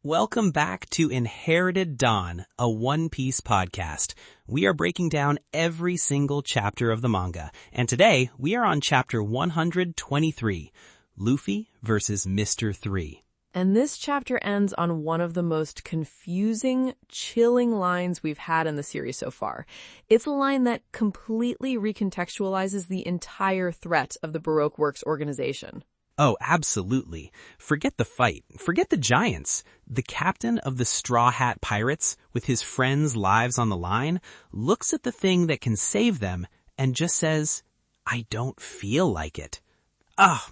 Welcome back to Inherited Dawn, a One Piece podcast. We are breaking down every single chapter of the manga, and today we are on chapter 123, Luffy versus Mr. 3. And this chapter ends on one of the most confusing, chilling lines we've had in the series so far. It's a line that completely recontextualizes the entire threat of the Baroque Works organization. Oh, absolutely. Forget the fight. Forget the giants. The captain of the Straw Hat Pirates, with his friends' lives on the line, looks at the thing that can save them and just says, I don't feel like it.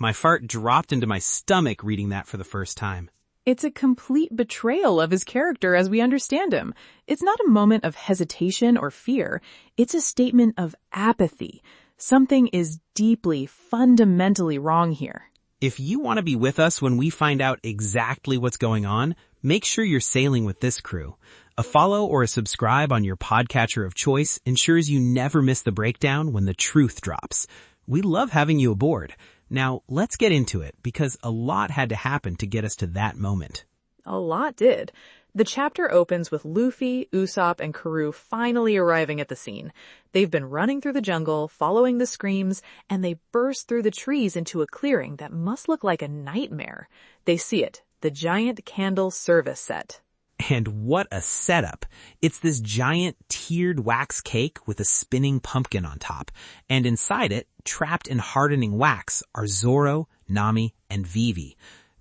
My fart dropped into my stomach reading that for the first time. It's a complete betrayal of his character as we understand him. It's not a moment of hesitation or fear. It's a statement of apathy. Something is deeply, fundamentally wrong here. If you want to be with us when we find out exactly what's going on, make sure you're sailing with this crew. A follow or a subscribe on your podcatcher of choice ensures you never miss the breakdown when the truth drops. We love having you aboard. Now, let's get into it, because a lot had to happen to get us to that moment. A lot did. The chapter opens with Luffy, Usopp, and Karoo finally arriving at the scene. They've been running through the jungle, following the screams, and they burst through the trees into a clearing that must look like a nightmare. They see it, the giant candle service set. And what a setup. It's this giant tiered wax cake with a spinning pumpkin on top. And inside it, trapped in hardening wax, are Zoro, Nami, and Vivi.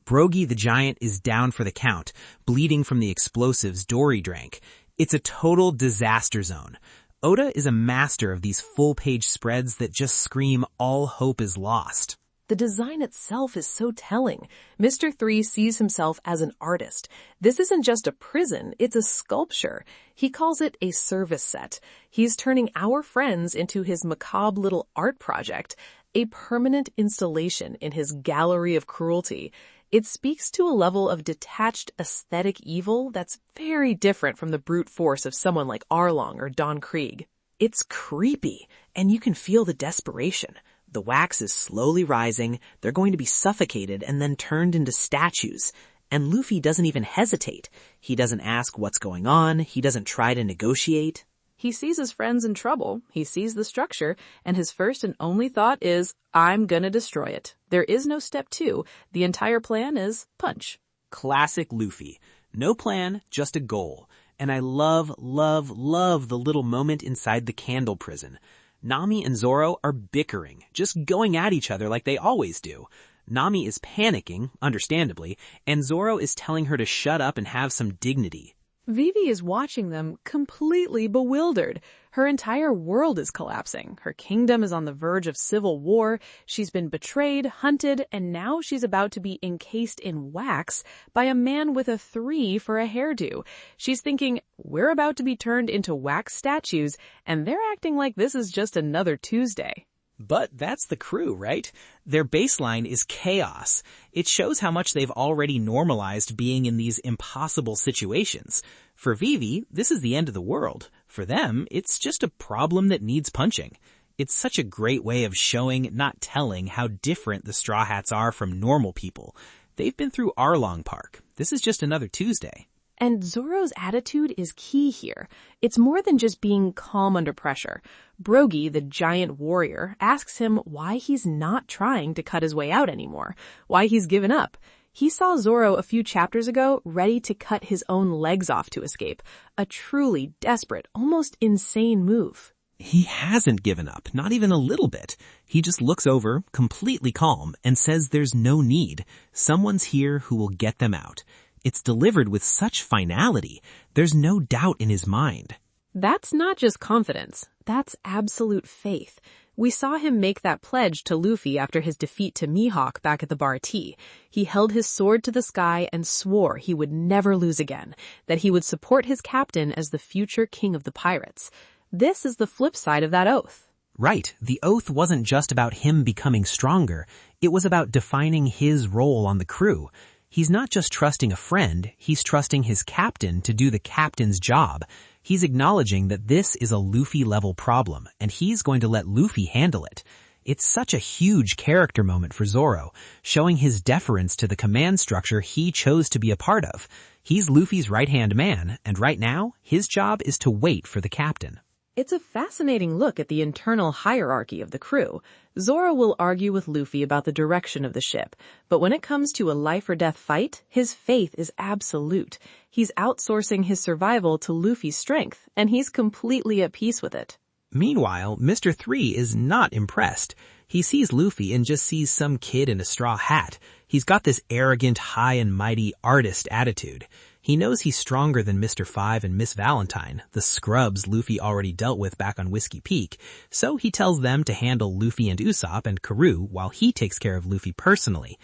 Brogy the giant is down for the count, bleeding from the explosives Dory drank. It's a total disaster zone. Oda is a master of these full-page spreads that just scream all hope is lost. The design itself is so telling. Mr. 3 sees himself as an artist. This isn't just a prison, it's a sculpture. He calls it a service set. He's turning our friends into his macabre little art project, a permanent installation in his gallery of cruelty. It speaks to a level of detached aesthetic evil that's very different from the brute force of someone like Arlong or Don Krieg. It's creepy, and you can feel the desperation. The wax is slowly rising, they're going to be suffocated and then turned into statues. And Luffy doesn't even hesitate. He doesn't ask what's going on, he doesn't try to negotiate. He sees his friends in trouble, he sees the structure, and his first and only thought is, I'm gonna destroy it. There is no step 2. The entire plan is punch. Classic Luffy. No plan, just a goal. And I love the little moment inside the candle prison. Nami and Zoro are bickering, just going at each other like they always do. Nami is panicking, understandably, and Zoro is telling her to shut up and have some dignity. Vivi is watching them completely bewildered. Her entire world is collapsing. Her kingdom is on the verge of civil war. She's been betrayed, hunted, and now she's about to be encased in wax by a man with a 3 for a hairdo. She's thinking, we're about to be turned into wax statues, and they're acting like this is just another Tuesday. But that's the crew, right? Their baseline is chaos. It shows how much they've already normalized being in these impossible situations. For Vivi, this is the end of the world. For them, it's just a problem that needs punching. It's such a great way of showing, not telling, how different the Straw Hats are from normal people. They've been through Arlong Park. This is just another Tuesday. And Zoro's attitude is key here. It's more than just being calm under pressure. Brogy, the giant warrior, asks him why he's not trying to cut his way out anymore, why he's given up. He saw Zoro a few chapters ago ready to cut his own legs off to escape. A truly desperate, almost insane move. He hasn't given up, not even a little bit. He just looks over, completely calm, and says there's no need. Someone's here who will get them out. It's delivered with such finality. There's no doubt in his mind. That's not just confidence. That's absolute faith. We saw him make that pledge to Luffy after his defeat to Mihawk back at the Bar T. He held his sword to the sky and swore he would never lose again, that he would support his captain as the future king of the pirates. This is the flip side of that oath. Right. The oath wasn't just about him becoming stronger. It was about defining his role on the crew. He's not just trusting a friend, he's trusting his captain to do the captain's job. He's acknowledging that this is a Luffy-level problem, and he's going to let Luffy handle it. It's such a huge character moment for Zoro, showing his deference to the command structure he chose to be a part of. He's Luffy's right-hand man, and right now, his job is to wait for the captain. It's a fascinating look at the internal hierarchy of the crew. Zoro will argue with Luffy about the direction of the ship, but when it comes to a life-or-death fight, his faith is absolute. He's outsourcing his survival to Luffy's strength, and he's completely at peace with it. Meanwhile, Mr. 3 is not impressed. He sees Luffy and just sees some kid in a straw hat. He's got this arrogant, high and mighty artist attitude. He knows he's stronger than Mr. 5 and Miss Valentine, the scrubs Luffy already dealt with back on Whiskey Peak, so he tells them to handle Luffy and Usopp and Karoo while he takes care of Luffy personally.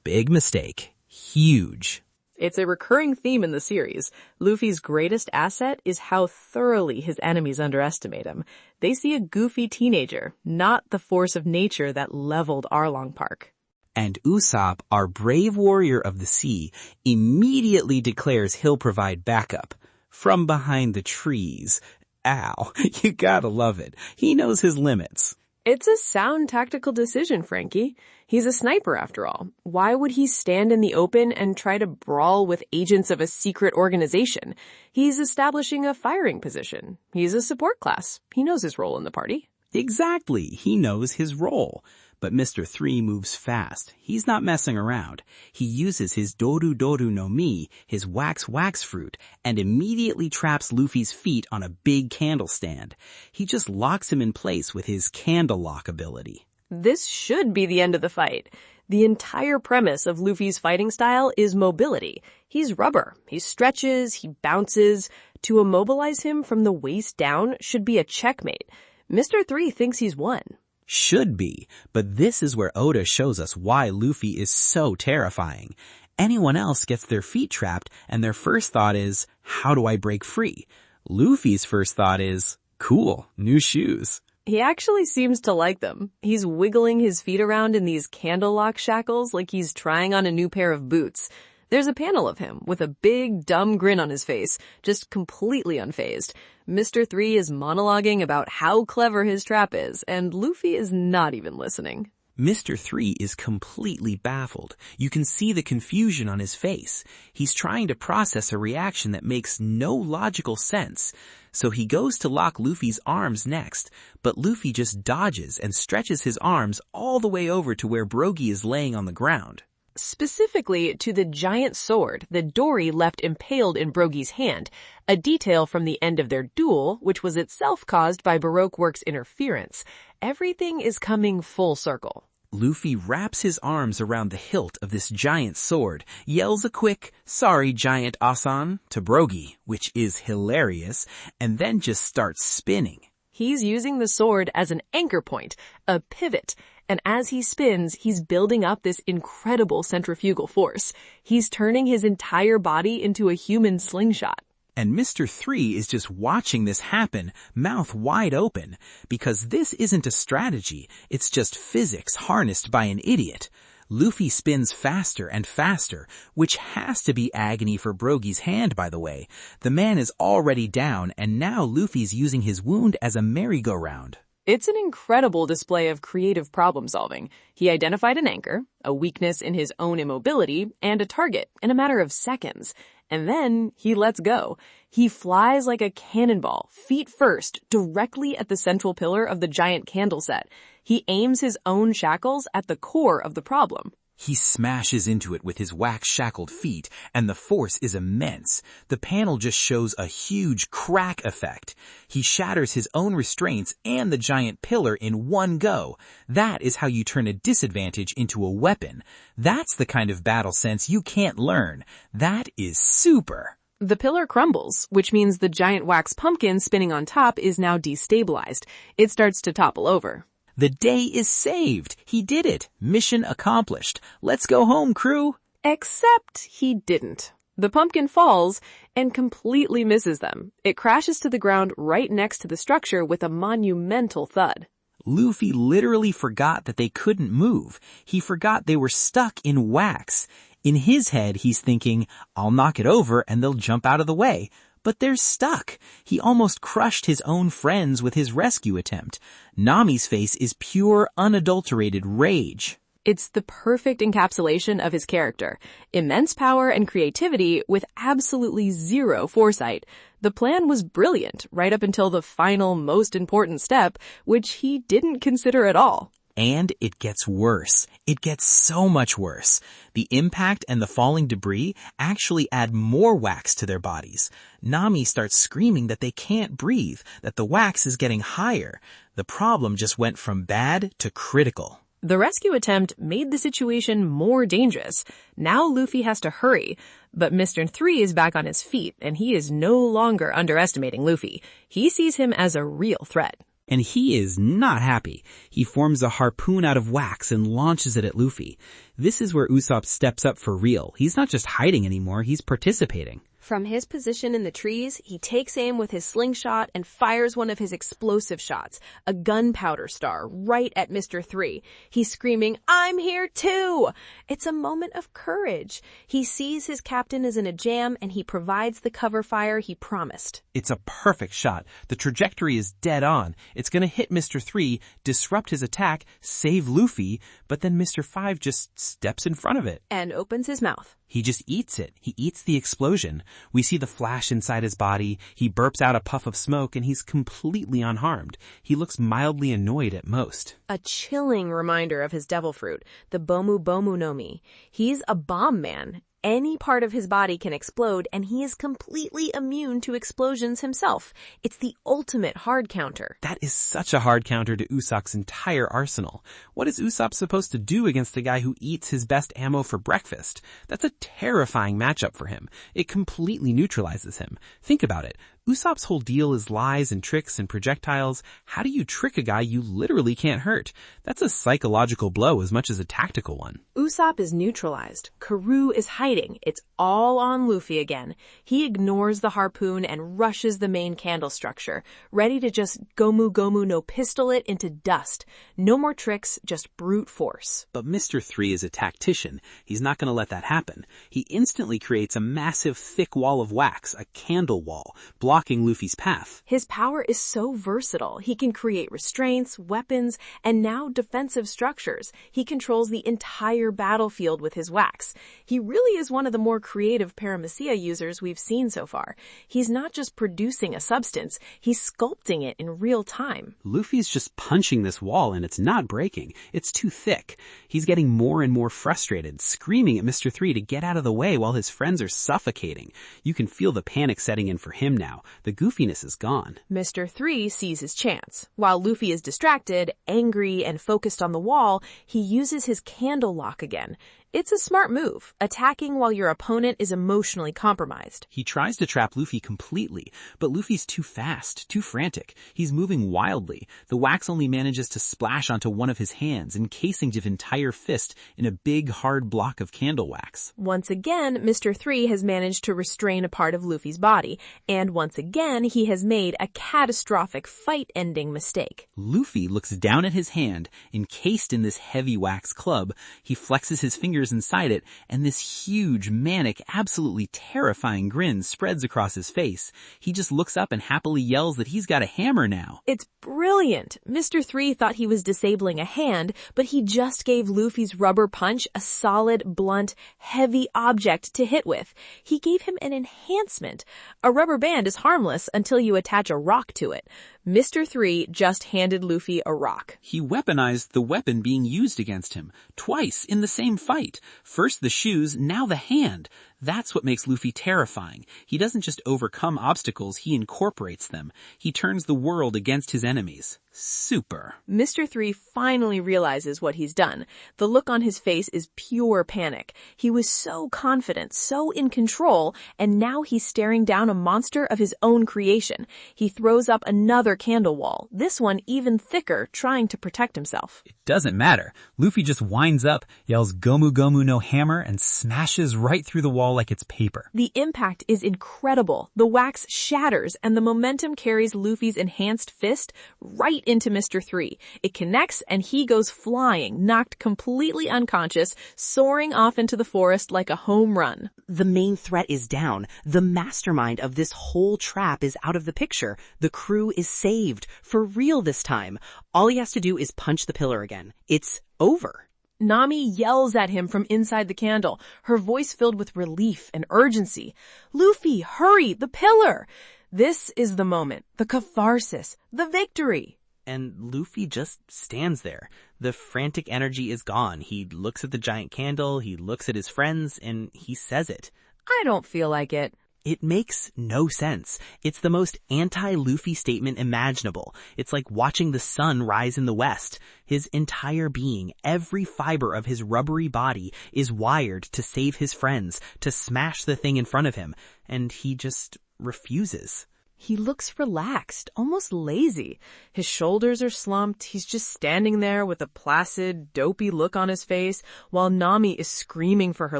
Big mistake. Huge. It's a recurring theme in the series. Luffy's greatest asset is how thoroughly his enemies underestimate him. They see a goofy teenager, not the force of nature that leveled Arlong Park. And Usopp, our brave warrior of the sea, immediately declares he'll provide backup. From behind the trees. Ow, you gotta love it. He knows his limits. It's a sound tactical decision, Franky. He's a sniper after all. Why would he stand in the open and try to brawl with agents of a secret organization? He's establishing a firing position. He's a support class. He knows his role in the party. Exactly, he knows his role. But Mr. 3 moves fast. He's not messing around. He uses his Doru Doru no Mi, his wax fruit, and immediately traps Luffy's feet on a big candle stand. He just locks him in place with his candle lock ability. This should be the end of the fight. The entire premise of Luffy's fighting style is mobility. He's rubber. He stretches, he bounces. To immobilize him from the waist down should be a checkmate. Mr. 3 thinks he's won. Should be, but this is where Oda shows us why Luffy is so terrifying. Anyone else gets their feet trapped and their first thought is, how do I break free? Luffy's first thought is, cool, new shoes. He actually seems to like them. He's wiggling his feet around in these candle lock shackles like he's trying on a new pair of boots. There's a panel of him with a big, dumb grin on his face, just completely unfazed. Mr. 3 is monologuing about how clever his trap is, and Luffy is not even listening. Mr. 3 is completely baffled. You can see the confusion on his face. He's trying to process a reaction that makes no logical sense. So he goes to lock Luffy's arms next, but Luffy just dodges and stretches his arms all the way over to where Brogy is laying on the ground. Specifically to the giant sword that Dory left impaled in Brogy's hand, a detail from the end of their duel, which was itself caused by Baroque Works' interference. Everything is coming full circle. Luffy wraps his arms around the hilt of this giant sword, yells a quick, sorry giant Asan, to Brogy, which is hilarious, and then just starts spinning. He's using the sword as an anchor point, a pivot, and as he spins, he's building up this incredible centrifugal force. He's turning his entire body into a human slingshot. And Mr. 3 is just watching this happen, mouth wide open, because this isn't a strategy, it's just physics harnessed by an idiot. Luffy spins faster and faster, which has to be agony for Brogy's hand, by the way. The man is already down, and now Luffy's using his wound as a merry-go-round. It's an incredible display of creative problem solving. He identified an anchor, a weakness in his own immobility, and a target in a matter of seconds. And then he lets go. He flies like a cannonball, feet first, directly at the central pillar of the giant candle set. He aims his own shackles at the core of the problem. He smashes into it with his wax-shackled feet, and the force is immense. The panel just shows a huge crack effect. He shatters his own restraints and the giant pillar in one go. That is how you turn a disadvantage into a weapon. That's the kind of battle sense you can't learn. That is super. The pillar crumbles, which means the giant wax pumpkin spinning on top is now destabilized. It starts to topple over. The day is saved. He did it. Mission accomplished. Let's go home, crew. Except he didn't. The pumpkin falls and completely misses them. It crashes to the ground right next to the structure with a monumental thud. Luffy literally forgot that they couldn't move. He forgot they were stuck in wax. In his head, he's thinking, I'll knock it over and they'll jump out of the way. but they're stuck. He almost crushed his own friends with his rescue attempt. Nami's face is pure, unadulterated rage. It's the perfect encapsulation of his character. Immense power and creativity with absolutely zero foresight. The plan was brilliant right up until the final, most important step, which he didn't consider at all. And it gets worse. It gets so much worse. The impact and the falling debris actually add more wax to their bodies. Nami starts screaming that they can't breathe, that the wax is getting higher. The problem just went from bad to critical. The rescue attempt made the situation more dangerous. Now Luffy has to hurry. But Mr. 3 is back on his feet, and he is no longer underestimating Luffy. He sees him as a real threat. And he is not happy. He forms a harpoon out of wax and launches it at Luffy. This is where Usopp steps up for real. He's not just hiding anymore, he's participating. From his position in the trees, he takes aim with his slingshot and fires one of his explosive shots, a gunpowder star, right at Mr. 3. He's screaming, "I'm here too!" It's a moment of courage. He sees his captain is in a jam and he provides the cover fire he promised. It's a perfect shot. The trajectory is dead on. It's going to hit Mr. 3, disrupt his attack, save Luffy, but then Mr. 5 just steps in front of it. And opens his mouth. He just eats it. He eats the explosion. We see the flash inside his body. He burps out a puff of smoke and he's completely unharmed. He looks mildly annoyed at most. A chilling reminder of his devil fruit, the Bomu Bomu no Mi. He's a bomb man. Any part of his body can explode, and he is completely immune to explosions himself. It's the ultimate hard counter. That is such a hard counter to Usopp's entire arsenal. What is Usopp supposed to do against a guy who eats his best ammo for breakfast? That's a terrifying matchup for him. It completely neutralizes him. Think about it. Usopp's whole deal is lies and tricks and projectiles. How do you trick a guy you literally can't hurt? That's a psychological blow as much as a tactical one. Usopp is neutralized. Karoo is hiding. It's all on Luffy again. He ignores the harpoon and rushes the main candle structure, ready to just Gomu Gomu no pistol it into dust. No more tricks, just brute force. But Mr. 3 is a tactician. He's not going to let that happen. He instantly creates a massive thick wall of wax, a candle wall, blocking Luffy's path. His power is so versatile. He can create restraints, weapons, and now defensive structures. He controls the entire battlefield with his wax. He really is one of the more creative Paramecia users we've seen so far. He's not just producing a substance, he's sculpting it in real time. Luffy's just punching this wall and it's not breaking. It's too thick. He's getting more and more frustrated, screaming at Mr. 3 to get out of the way while his friends are suffocating. You can feel the panic setting in for him now. The goofiness is gone. Mr. 3 sees his chance. While Luffy is distracted, angry, and focused on the wall, he uses his candle lock again. It's a smart move, attacking while your opponent is emotionally compromised. He tries to trap Luffy completely, but Luffy's too fast, too frantic. He's moving wildly. The wax only manages to splash onto one of his hands, encasing his entire fist in a big, hard block of candle wax. Once again, Mr. 3 has managed to restrain a part of Luffy's body, and once again, he has made a catastrophic fight-ending mistake. Luffy looks down at his hand, encased in this heavy wax club. He flexes his fingers inside it, and this huge, manic, absolutely terrifying grin spreads across his face. He just looks up and happily yells that he's got a hammer now. It's brilliant. Mr. 3 thought he was disabling a hand, but he just gave Luffy's rubber punch a solid, blunt, heavy object to hit with. He gave him an enhancement. A rubber band is harmless until you attach a rock to it. Mr. 3 just handed Luffy a rock. He weaponized the weapon being used against him, twice in the same fight. First the shoes, now the hand. That's what makes Luffy terrifying. He doesn't just overcome obstacles, he incorporates them. He turns the world against his enemies. Super. Mr. 3 finally realizes what he's done. The look on his face is pure panic. He was so confident, so in control, and now he's staring down a monster of his own creation. He throws up another candle wall, this one even thicker, trying to protect himself. It doesn't matter. Luffy just winds up, yells Gomu Gomu no hammer, and smashes right through the wall wall like it's paper. The impact is incredible. The wax shatters, and the momentum carries Luffy's enhanced fist right into Mr. 3. It connects, and he goes flying, knocked completely unconscious, soaring off into the forest like a home run. The main threat is down. The mastermind of this whole trap is out of the picture. The crew is saved. For real this time. All he has to do is punch the pillar again. It's over. Nami yells at him from inside the candle, her voice filled with relief and urgency. Luffy, hurry, the pillar! This is the moment, the catharsis, the victory. And Luffy just stands there. The frantic energy is gone. He looks at the giant candle, he looks at his friends, and he says it. I don't feel like it. It makes no sense. It's the most anti-Luffy statement imaginable. It's like watching the sun rise in the west. His entire being, every fiber of his rubbery body is wired to save his friends, to smash the thing in front of him, and he just refuses. He looks relaxed, almost lazy. His shoulders are slumped. He's just standing there with a placid, dopey look on his face while Nami is screaming for her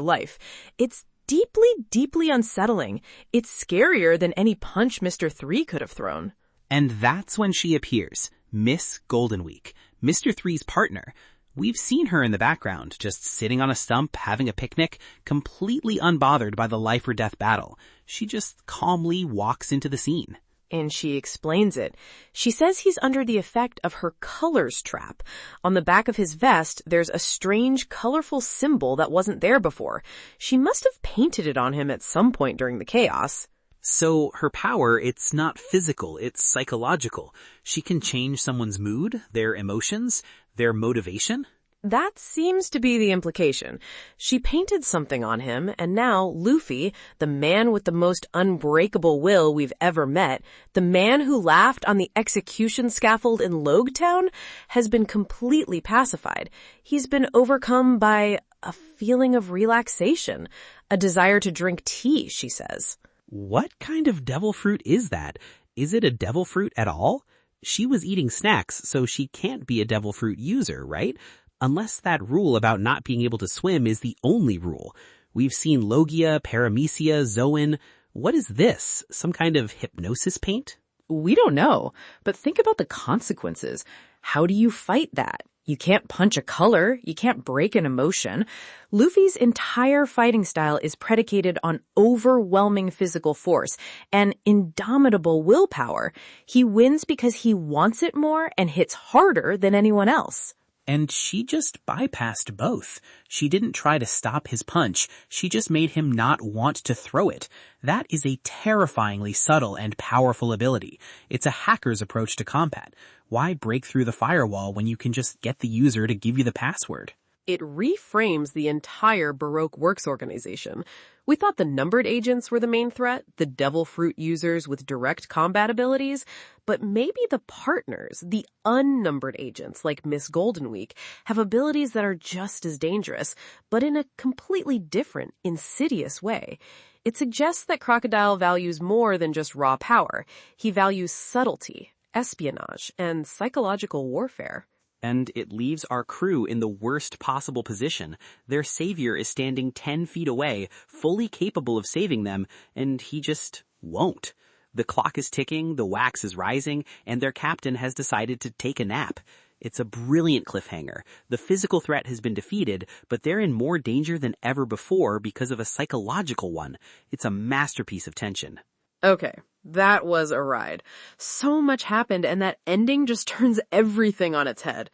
life. It's deeply, deeply unsettling. It's scarier than any punch Mr. 3 could have thrown. And that's when she appears, Miss Goldenweek, Mr. 3's partner. We've seen her in the background, just sitting on a stump, having a picnic, completely unbothered by the life or death battle. She just calmly walks into the scene. And she explains it. She says he's under the effect of her colors trap. On the back of his vest, there's a strange, colorful symbol that wasn't there before. She must have painted it on him at some point during the chaos. So her power, it's not physical, it's psychological. She can change someone's mood, their emotions, their motivation. That seems to be the implication. She painted something on him, and now Luffy, the man with the most unbreakable will we've ever met, the man who laughed on the execution scaffold in Logetown, has been completely pacified. He's been overcome by a feeling of relaxation, a desire to drink tea, she says. What kind of devil fruit is that? Is it a devil fruit at all? She was eating snacks, so she can't be a devil fruit user, right? Unless that rule about not being able to swim is the only rule. We've seen Logia, Paramecia, Zoan. What is this? Some kind of hypnosis paint? We don't know, but think about the consequences. How do you fight that? You can't punch a color. You can't break an emotion. Luffy's entire fighting style is predicated on overwhelming physical force and indomitable willpower. He wins because he wants it more and hits harder than anyone else. And she just bypassed both. She didn't try to stop his punch. She just made him not want to throw it. That is a terrifyingly subtle and powerful ability. It's a hacker's approach to combat. Why break through the firewall when you can just get the user to give you the password? It reframes the entire Baroque Works organization. We thought the numbered agents were the main threat, the devil fruit users with direct combat abilities, but maybe the partners, the unnumbered agents like Miss Goldenweek, have abilities that are just as dangerous, but in a completely different, insidious way. It suggests that Crocodile values more than just raw power. He values subtlety, espionage, and psychological warfare. And it leaves our crew in the worst possible position. Their savior is standing 10 feet away, fully capable of saving them, and he just won't. The clock is ticking, the wax is rising, and their captain has decided to take a nap. It's a brilliant cliffhanger. The physical threat has been defeated, but they're in more danger than ever before because of a psychological one. It's a masterpiece of tension. Okay, that was a ride. So much happened, and that ending just turns everything on its head.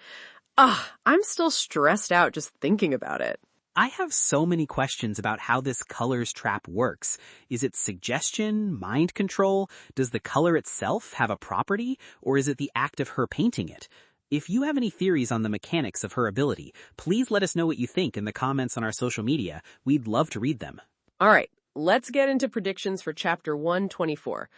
I'm still stressed out just thinking about it. I have so many questions about how this colors trap works. Is it suggestion, mind control? Does the color itself have a property, or is it the act of her painting it? If you have any theories on the mechanics of her ability, please let us know what you think in the comments on our social media. We'd love to read them. All right. Let's get into predictions for Chapter 124.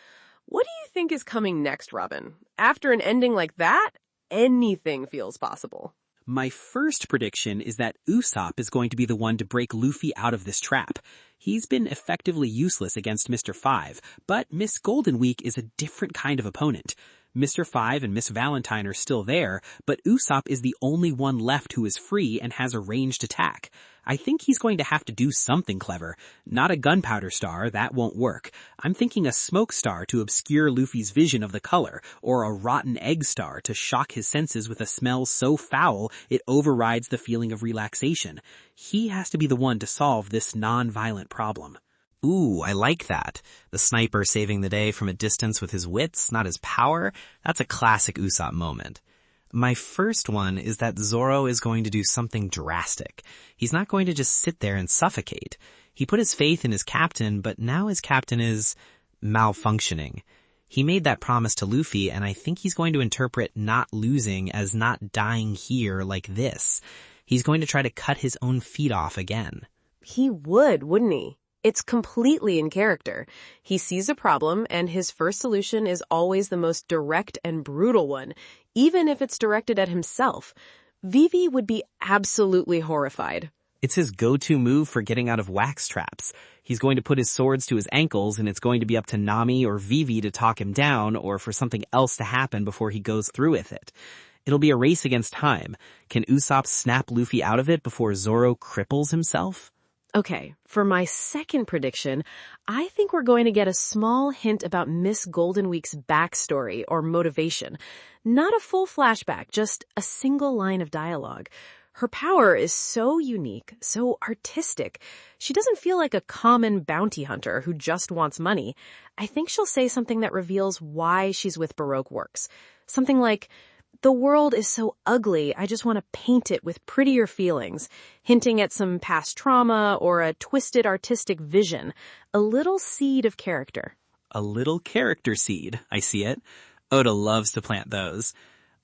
What do you think is coming next, Robin? After an ending like that, anything feels possible. My first prediction is that Usopp is going to be the one to break Luffy out of this trap. He's been effectively useless against Mr. 5, but Miss Goldenweek is a different kind of opponent. Mr. 5 and Miss Valentine are still there, but Usopp is the only one left who is free and has a ranged attack. I think he's going to have to do something clever. Not a gunpowder star, that won't work. I'm thinking a smoke star to obscure Luffy's vision of the color, or a rotten egg star to shock his senses with a smell so foul it overrides the feeling of relaxation. He has to be the one to solve this non-violent problem. Ooh, I like that. The sniper saving the day from a distance with his wits, not his power. That's a classic Usopp moment. My first one is that Zoro is going to do something drastic. He's not going to just sit there and suffocate. He put his faith in his captain, but now his captain is malfunctioning. He made that promise to Luffy, and I think he's going to interpret not losing as not dying here like this. He's going to try to cut his own feet off again. He would, wouldn't he? It's completely in character. He sees a problem, and his first solution is always the most direct and brutal one, even if it's directed at himself. Vivi would be absolutely horrified. It's his go-to move for getting out of wax traps. He's going to put his swords to his ankles, and it's going to be up to Nami or Vivi to talk him down or for something else to happen before he goes through with it. It'll be a race against time. Can Usopp snap Luffy out of it before Zoro cripples himself? Okay, for my second prediction, I think we're going to get a small hint about Miss Golden Week's backstory or motivation. Not a full flashback, just a single line of dialogue. Her power is so unique, so artistic. She doesn't feel like a common bounty hunter who just wants money. I think she'll say something that reveals why she's with Baroque Works. Something like, "The world is so ugly, I just want to paint it with prettier feelings," hinting at some past trauma or a twisted artistic vision. A little seed of character. A little character seed. I see it. Oda loves to plant those.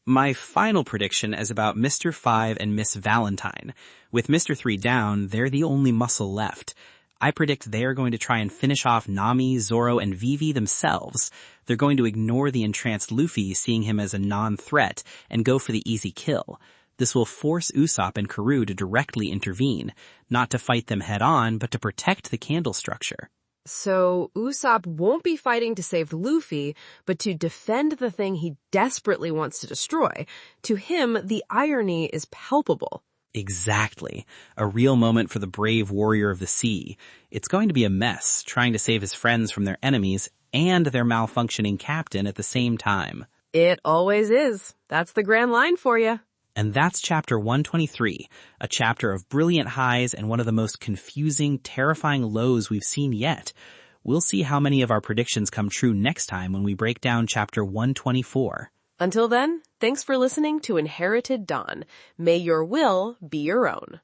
My final prediction is about Mr. 5 and Miss Valentine. With Mr. 3 down, they're the only muscle left. I predict they're going to try and finish off Nami, Zoro, and Vivi themselves. They're going to ignore the entranced Luffy, seeing him as a non-threat, and go for the easy kill. This will force Usopp and Karoo to directly intervene, not to fight them head-on, but to protect the candle structure. So Usopp won't be fighting to save Luffy, but to defend the thing he desperately wants to destroy. To him, the irony is palpable. Exactly. A real moment for the brave warrior of the sea. It's going to be a mess, trying to save his friends from their enemies and their malfunctioning captain at the same time. It always is. That's the grand line for you. And that's chapter 123, a chapter of brilliant highs and one of the most confusing, terrifying lows we've seen yet. We'll see how many of our predictions come true next time when we break down chapter 124. Until then, thanks for listening to Inherited Dawn. May your will be your own.